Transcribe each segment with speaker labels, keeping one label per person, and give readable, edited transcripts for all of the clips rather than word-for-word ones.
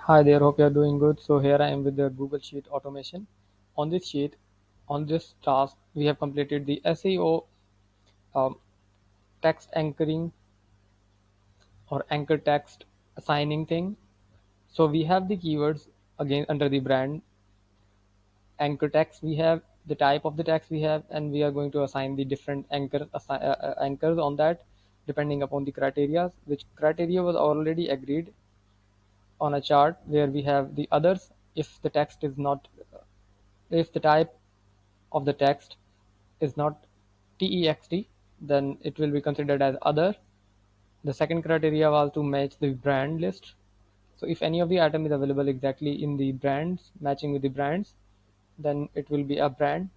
Speaker 1: Hi there, hope you are doing good. So here I am with the Google Sheet automation. On this sheet, on this task, we have completed the SEO um, text anchoring or anchor text assigning thing. So we have the keywords again under the brand anchor text. We have the type of the text we have, and we are going to assign the different anchors on that, depending upon the criteria. Which criteria was already agreed on a chart where we have the others if the text is not if the type of the text is not text, then it will be considered as other. The second criteria was to match the brand list. So if any of the item is available exactly in the brands, matching with the brands, then it will be a brand.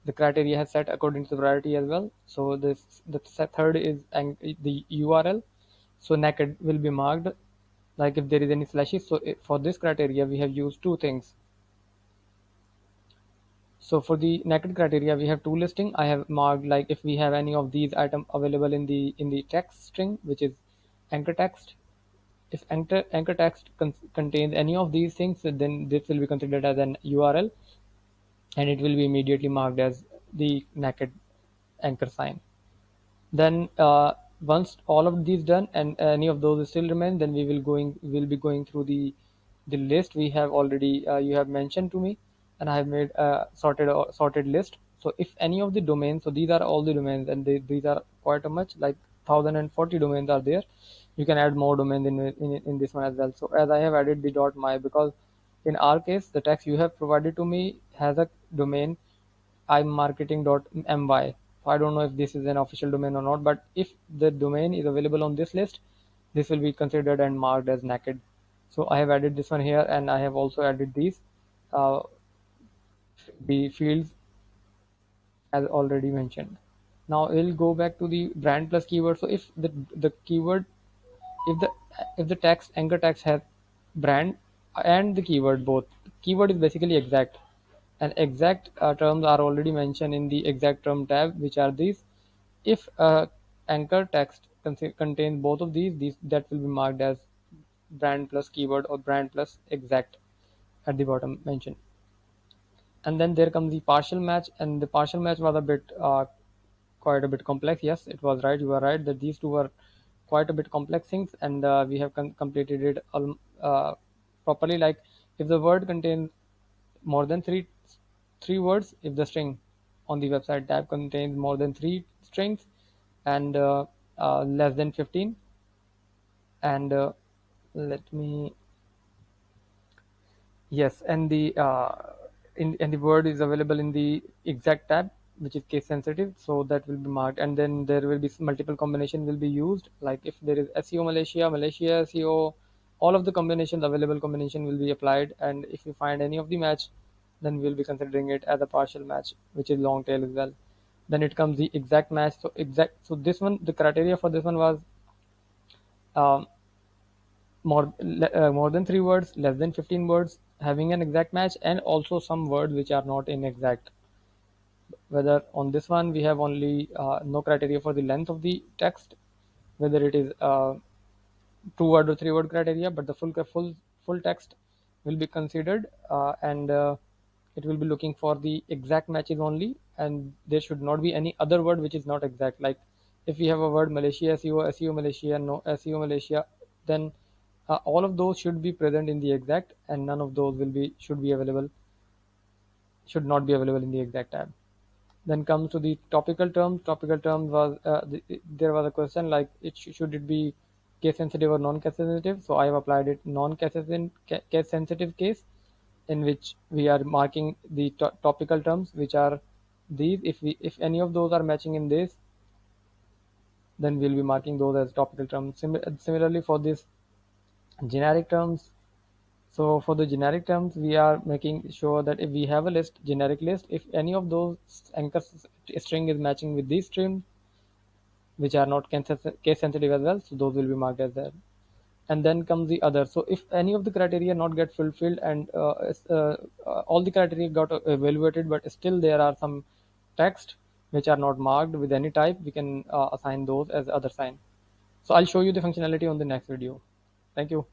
Speaker 1: The criteria has set according to the priority as well. So the third is the URL. So naked will be marked like if there is any slashes. So for this criteria, we have used two things. So for the naked criteria, we have two listing. I have marked like if we have any of these item available in the text string, which is anchor text. If anchor text contains any of these things, then this will be considered as an URL, and it will be immediately marked as the naked anchor sign. Then once all of these done and any of those still remain, then we'll be going through the list we have already you have mentioned to me, and I have made a sorted list. So if any of the domains, so these are all the domains, and these are quite a much, like 1040 domains are there. You can add more domains in this one as well. So as I have added the .my, because in our case the text you have provided to me has a domain imarketing.my. So I don't know if this is an official domain or not, but if the domain is available on this list, this will be considered and marked as naked. So I have added this one here, and I have also added these uh, the fields as already mentioned. Now we'll go back to the brand plus keyword. So if the keyword, if the if the text anchor text has brand and the keyword both, keyword is basically exact, and exact terms are already mentioned in the exact term tab, which are these. If anchor text contains both of these that will be marked as brand plus keyword or brand plus exact at the bottom mentioned. And then there comes the partial match, and the partial match was a bit quite a bit complex. Yes, it was right, you are right that these two were quite a bit complex things, and we have completed it properly. Like if the word contains more than three words, if the string on the website tab contains more than three strings, and less than 15, and let me yes, and the word is available in the exact tab, which is case sensitive, so that will be marked. And then there will be multiple combination will be used. Like if there is SEO Malaysia SEO, all of the combinations available combination will be applied. And if you find any of the match, then we'll be considering it as a partial match, which is long tail as well. Then it comes the exact match. So exact. So this one, the criteria for this one was um, more than three words, less than 15 words, having an exact match, and also some words which are not inexact. Whether on this one we have only no criteria for the length of the text, whether it is two word or three word criteria, but the full text will be considered, and it will be looking for the exact matches only, and there should not be any other word which is not exact. Like if we have a word Malaysia SEO Malaysia, no SEO Malaysia, then all of those should be present in the exact, and none of those should not be available in the exact tab. Then comes to the topical terms. Topical terms was there was a question like should it be case sensitive or non-case sensitive. So I have applied it case sensitive case, in which we are marking the topical terms, which are these. If any of those are matching in this, then we'll be marking those as topical terms. Similarly for this generic terms. So for the generic terms, we are making sure that if we have a generic list, if any of those anchor string is matching with these strings, which are not case sensitive as well, so those will be marked as that. And then comes the other. So if any of the criteria not get fulfilled, and all the criteria got evaluated, but still there are some text which are not marked with any type, we can assign those as other sign. So I'll show you the functionality on the next video. Thank you.